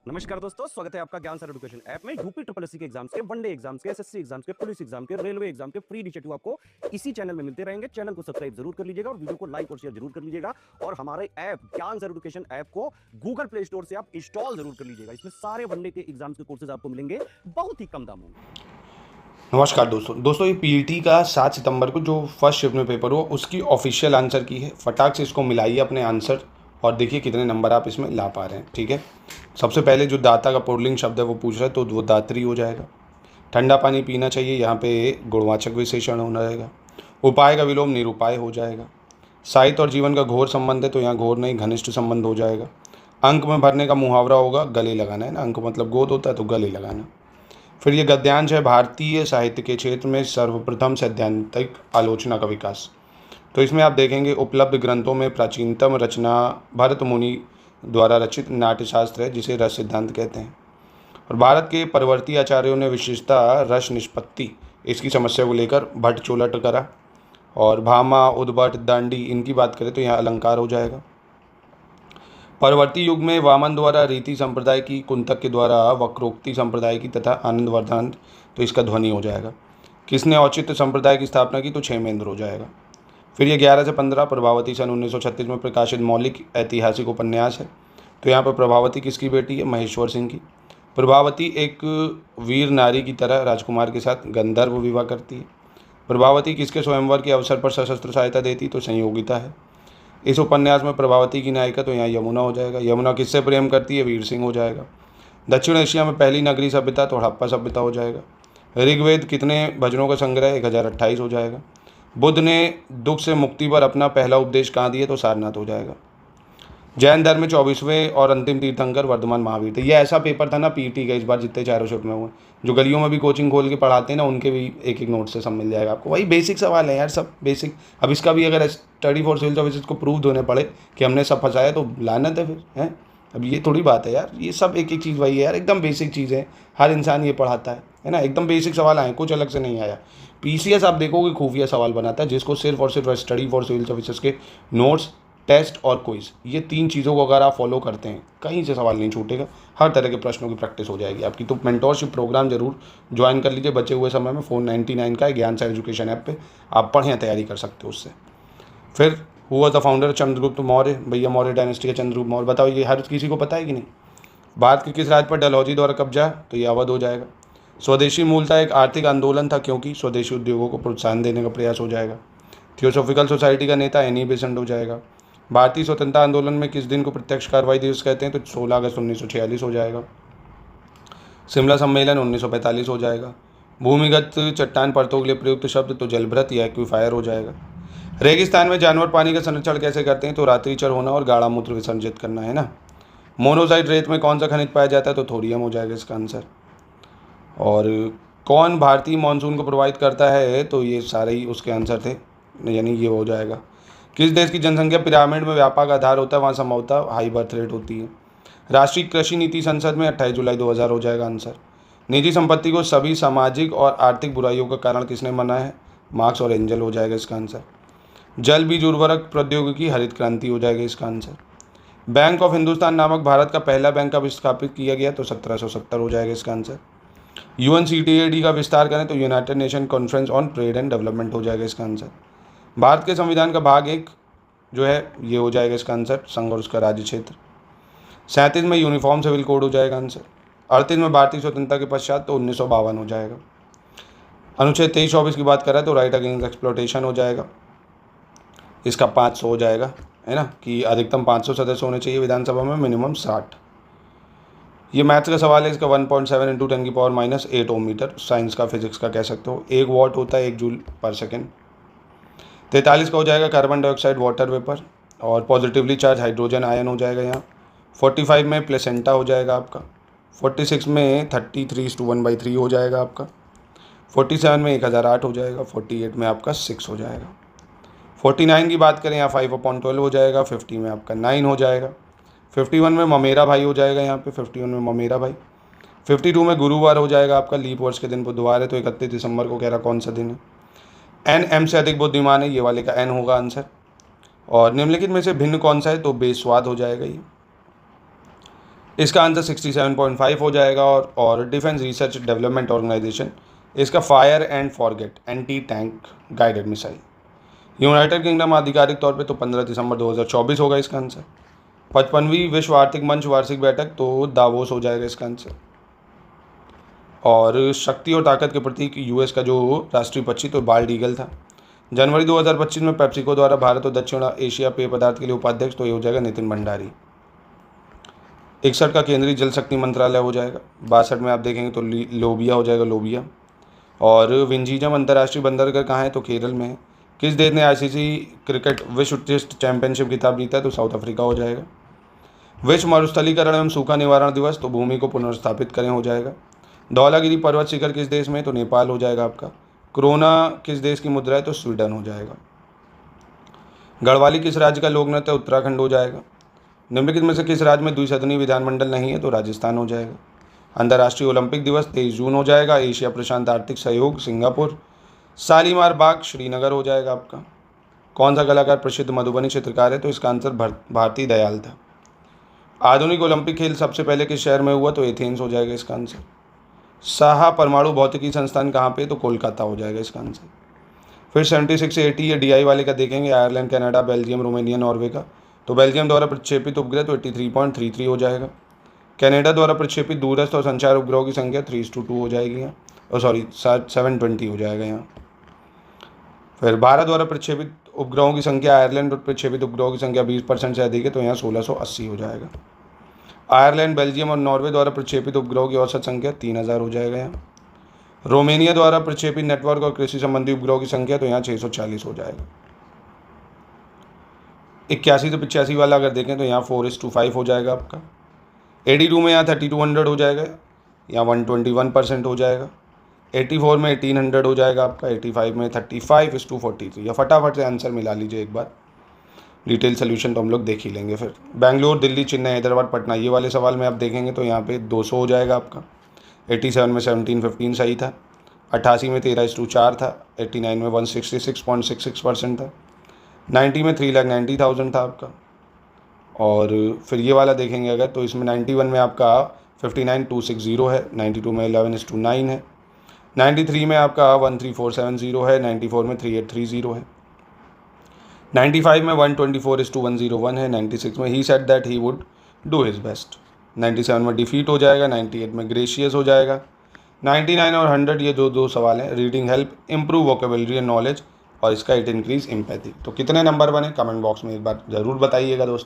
नमस्कार दोस्तों, स्वागत है आपका ज्ञान सर एजुकेशन ऐप में। यूपी ट्रिपल एससी के एग्जाम्स के, वनडे एग्जाम्स के, एसएससी एग्जाम्स के, पुलिस एग्जाम के, रेलवे एग्जाम के फ्री इनिशिएटिव आपको इसी चैनल में मिलते रहेंगे। चैनल को सब्सक्राइब जरूर कर लीजिएगा और वीडियो को लाइक और शेयर जरूर कर लीजिएगा। और हमारे ऐप ज्ञान सर एजुकेशन ऐप को गूगल प्ले स्टोर से आप इंस्टॉल जरूर कर लीजिएगा। इसमें सारे वनडे के एग्जाम्स के कोर्सेज आपको मिलेंगे बहुत ही कम दामों में। नमस्कार दोस्तों ये पीईटी का 7 सितंबर को जो फर्स्ट शिफ्ट में पेपर हुआ उसकी ऑफिशियल आंसर की है। फटाक से इसको मिलाइए अपने आंसर और देखिए कितने नंबर आप इसमें ला पा रहे हैं। ठीक है, सबसे पहले जो दाता का पुल्लिंग शब्द है वो पूछ रहा है तो वो दात्री हो जाएगा। ठंडा पानी पीना चाहिए, यहाँ पे गुणवाचक विशेषण होना रहेगा। उपाय का विलोम निरुपाय हो जाएगा। साहित्य और जीवन का घोर संबंध है तो यहाँ घोर नहीं घनिष्ठ संबंध हो जाएगा। अंक में भरने का मुहावरा होगा गले लगाना, है ना। अंक मतलब गोद होता है तो गले लगाना। फिर ये गद्यांश है भारतीय साहित्य के क्षेत्र में सर्वप्रथम सैद्धांतिक आलोचना का विकास। तो इसमें आप देखेंगे उपलब्ध ग्रंथों में प्राचीनतम रचना भरत मुनि द्वारा रचित नाट्यशास्त्र है जिसे रस सिद्धांत कहते हैं। और भारत के परवर्ती आचार्यों ने विशेषता रस निष्पत्ति इसकी समस्या को लेकर भट्ट चोलट करा। और भामा उद्भट दांडी इनकी बात करें तो यहाँ अलंकार हो जाएगा। परवर्ती युग में वामन द्वारा रीति संप्रदाय की, कुंतक के द्वारा वक्रोक्ति संप्रदाय की तथा आनंदवर्धन तो इसका ध्वनि हो जाएगा। किसने औचित्य संप्रदाय की स्थापना की तो क्षेमेंद्र हो जाएगा। फिर ये 11 से 15 प्रभावती सन 1936 में प्रकाशित मौलिक ऐतिहासिक उपन्यास है। तो यहाँ पर प्रभावती किसकी बेटी है? महेश्वर सिंह की। प्रभावती एक वीर नारी की तरह राजकुमार के साथ गंधर्व विवाह करती है। प्रभावती किसके स्वयंवर के अवसर पर सशस्त्र सहायता देती तो संयोगिता है। इस उपन्यास में प्रभावती की नायिका तो यहाँ यमुना हो जाएगा। यमुना किससे प्रेम करती है? वीर सिंह हो जाएगा। दक्षिण एशिया में पहली नगरीय सभ्यता तो हड़प्पा सभ्यता हो जाएगा। ऋग्वेद कितने भजनों का संग्रह? 1028 हो जाएगा। बुद्ध ने दुख से मुक्ति पर अपना पहला उपदेश कहाँ दिया तो सारनाथ हो जाएगा। जैन धर्म में 24वें और अंतिम तीर्थंकर वर्धमान महावीर थे। ये ऐसा पेपर था ना पीटी का इस बार जितने चारों शिफ्ट में हुए, जो गलियों में भी कोचिंग खोल के पढ़ाते हैं ना, उनके भी एक एक नोट से सब मिल जाएगा आपको। वही बेसिक सवाल है यार, सब बेसिक। अब इसका भी अगर स्टडी फॉर सिविल सर्विसेज को प्रूव होने पड़े कि हमने सब फंसाया तो लानत है फिर, है। अब ये थोड़ी बात है यार, ये सब एक एक चीज़ वही है यार, एकदम बेसिक चीज़ है। हर इंसान ये पढ़ाता है ना। एकदम बेसिक सवाल आए, कुछ अलग से नहीं आया। पीसीएस आप देखोगे खुफिया सवाल बनाता है जिसको सिर्फ और सिर्फ स्टडी फॉर सिविल सर्विसेज के नोट्स, टेस्ट और क्विज, ये 3 चीज़ों को अगर आप फॉलो करते हैं कहीं से सवाल नहीं छूटेगा। हर तरह के प्रश्नों की प्रैक्टिस हो जाएगी आपकी। तो मेंटोरशिप प्रोग्राम जरूर ज्वाइन कर लीजिए बचे हुए समय में। 499 का है, ज्ञान सर एजुकेशन ऐप पे आप पढ़ें, तैयारी कर सकते हो उससे। फिर हुआ द फाउंडर चंद्रगुप्त मौर्य। भैया मौर्य डायनेस्टी का चंद्रगुप्त मौर्य, बताओ ये हर किसी को पता है कि नहीं? भारत के किस राज्य पर डलहौजी द्वारा कब्जा? तो ये अवध हो जाएगा। स्वदेशी मूलतः एक आर्थिक आंदोलन था क्योंकि स्वदेशी उद्योगों को प्रोत्साहन देने का प्रयास हो जाएगा। थियोसॉफिकल सोसाइटी का नेता एनी बेसेंट हो जाएगा। भारतीय स्वतंत्रता आंदोलन में किस दिन को प्रत्यक्ष कार्रवाई दिवस कहते हैं तो 16 अगस्त 1946 हो जाएगा। शिमला सम्मेलन 1945 हो जाएगा। भूमिगत चट्टान परतों के लिए प्रयुक्त शब्द तो जलभृत या एक्विफायर हो जाएगा। रेगिस्तान में जानवर पानी का संरक्षण कैसे करते हैं तो रात्रिचर होना और गाढ़ा मूत्र विसर्जित करना, है ना। मोनोसाइट रेत में कौन सा खनिज पाया जाता है तो थोरियम हो जाएगा इसका आंसर। और कौन भारतीय मानसून को प्रभावित करता है तो ये सारे ही उसके आंसर थे, यानी ये हो जाएगा। किस देश की जनसंख्या पिरामिड में व्यापक आधार होता है वहाँ संभवतः हाई बर्थ रेट होती है। राष्ट्रीय कृषि नीति संसद में 28 जुलाई 2000 हो जाएगा आंसर। निजी संपत्ति को सभी सामाजिक और आर्थिक बुराइयों का कारण किसने माना है? मार्क्स और एंजल हो जाएगा इसका आंसर। जल बीज उर्वरक प्रौद्योगिकी हरित क्रांति हो जाएगा इसका आंसर। बैंक ऑफ हिंदुस्तान नामक भारत का पहला बैंक कब स्थापित किया गया तो 1770 हो जाएगा इसका आंसर। यूएनसीटीएडी का विस्तार करें तो United nation conference on trade and development हो जाएगा इसका आंसर। भारत के संविधान का भाग 1 जो है ये हो जाएगा इसका आंसर, संघ और उसका राज्य क्षेत्र। 37 में यूनिफॉर्म सिविल कोड हो जाएगा आंसर। 38 में भारतीय स्वतंत्रता के पश्चात तो 1952 हो जाएगा। अनुच्छेद 23-24 की बात करें तो राइट अगेंस्ट एक्सप्लॉयटेशन हो जाएगा, इसका 500 हो जाएगा, है ना, कि अधिकतम 500 सदस्य होने चाहिए विधानसभा में, मिनिमम 60। ये मैथ्स का सवाल है, इसका 1.7 इंटू 10⁻⁸ ओम मीटर। साइंस का, फिजिक्स का कह सकते हो। 1 वॉट होता है 1 जूल पर सेकेंड। 43 का हो जाएगा कार्बन डाइऑक्साइड वाटर वेपर और पॉजिटिवली चार्ज हाइड्रोजन आयन हो जाएगा यहाँ। 45 में प्लेसेंटा हो जाएगा आपका। 46 में 33:1/3 हो जाएगा आपका। 47 में 1008 हो जाएगा। 48 में आपका 6 हो जाएगा। 49 की बात करें यहाँ 5/12 हो जाएगा। 50 में आपका 9 हो जाएगा। 51 में ममेरा भाई हो जाएगा यहाँ पे, 51 में ममेरा भाई। 52 में गुरुवार हो जाएगा आपका, लीप वर्ष के दिन बुधवार है तो 31 दिसंबर को कह रहा कौन सा दिन है। एन एम से अधिक बुद्धिमान है, ये वाले का एन होगा आंसर। और निम्नलिखित में से भिन्न कौन सा है तो बेस्वाद हो जाएगा ये। इसका आंसर 67.5 हो जाएगा। और डिफेंस रिसर्च डेवलपमेंट ऑर्गेनाइजेशन, इसका fire and forget anti tank guided missile. United kingdom आधिकारिक तौर पे तो 15 दिसंबर 2024 होगा इसका आंसर। 55वीं विश्व आर्थिक मंच वार्षिक बैठक तो दावोस हो जाएगा इसका आंसर। और शक्ति और ताकत के प्रतीक यूएस का जो राष्ट्रीय पक्षी तो बाल्ड ईगल था। जनवरी 2025 में पेप्सिको द्वारा भारत और दक्षिण एशिया पेय पदार्थ के लिए उपाध्यक्ष तो ये हो जाएगा नितिन भंडारी। 61 का केंद्रीय जल शक्ति मंत्रालय हो जाएगा। 62 में आप देखेंगे तो लोबिया हो जाएगा, लोबिया। और विंझीजम अंतर्राष्ट्रीय बंदरगाह कहाँ है तो केरल में है। किस देश ने आईसीसी क्रिकेट विश्व टेस्ट चैंपियनशिप खिताब जीता है तो साउथ अफ्रीका हो जाएगा। विश्व मरुस्थलीकरण एवं सूखा निवारण दिवस तो भूमि को पुनर्स्थापित करें हो जाएगा। धौलागिरी पर्वत शिखर किस देश में तो नेपाल हो जाएगा आपका। कोरोना किस देश की मुद्रा है तो स्वीडन हो जाएगा। गढ़वाली किस राज्य का लोक नृत्य उत्तराखंड हो जाएगा। निम्नलिखित में से किस राज्य में द्विसदनीय विधानमंडल नहीं है तो राजस्थान हो जाएगा। अंतर्राष्ट्रीय ओलंपिक दिवस 23 जून हो जाएगा। एशिया प्रशांत आर्थिक सहयोग सिंगापुर। शालीमार बाग श्रीनगर हो जाएगा आपका। कौन सा कलाकार प्रसिद्ध मधुबनी चित्रकार है तो इसका आंसर भारती दयाल था। आधुनिक ओलंपिक खेल सबसे पहले किस शहर में हुआ तो एथेंस हो जाएगा इसका आंसर। साहा परमाणु भौतिकी संस्थान कहाँ पे तो कोलकाता हो जाएगा इसका आंसर। फिर 76 से 80 ये डीआई वाले का देखेंगे, Ireland, Canada, Belgium, Romania, Norway का। तो बेल्जियम द्वारा प्रक्षेपित उपग्रह तो 83.33 हो जाएगा। कनाडा द्वारा प्रक्षेपित दूरस्थ और संचार उपग्रहों की संख्या 3:2 हो जाएगी यहाँ, और सॉरी 720 हो जाएगा यहाँ। फिर भारत द्वारा प्रक्षेपित उपग्रहों की संख्या, आयरलैंड और प्रक्षेपित उपग्रहों की संख्या 20% से अधिक है तो यहाँ 1680 हो जाएगा। आयरलैंड, बेल्जियम और नॉर्वे द्वारा प्रक्षेपित उपग्रहों की औसत संख्या 3000 हो जाएगा यहाँ। रोमेनिया द्वारा प्रक्षेपित नेटवर्क और कृषि संबंधी उपग्रहों की संख्या तो यहाँ 640 हो जाएगा। 81 से 85 वाला अगर देखें तो यहाँ 4:5 हो जाएगा आपका। 82 में यहाँ 3200 हो जाएगा, यहाँ 121% हो जाएगा। 84 में 1800 हो जाएगा आपका। 85 में 35:43। या फटाफट से आंसर मिला लीजिए एक बार। डिटेल सोल्यूशन तो हम लोग देख ही लेंगे फिर। बेंगलोर, दिल्ली, चेन्नई, हैदराबाद, पटना, ये वाले सवाल में आप देखेंगे तो यहाँ पे 200 हो जाएगा आपका। 87 में 1715 सही था। 88 में 13:4 था। 89 में 166.66% था। 90 में 3,90,000 था आपका। और फिर ये वाला देखेंगे अगर तो इसमें 91 में आपका 59,260 है। 92 में 11:9 है। 93 में आपका 13470 है। 94 में 3830 है। 95 में 124:101 है। 96 में he said that he would do his best. 97 में डिफीट हो जाएगा। 98 में ग्रेशियस हो जाएगा। 99 और 100 ये जो दो सवाल हैं। Reading help, improve vocabulary and knowledge, और इसका इट इंक्रीज एम्पैथी। तो कितने नंबर बने कमेंट बॉक्स में एक बार ज़रूर बताइएगा दोस्तों।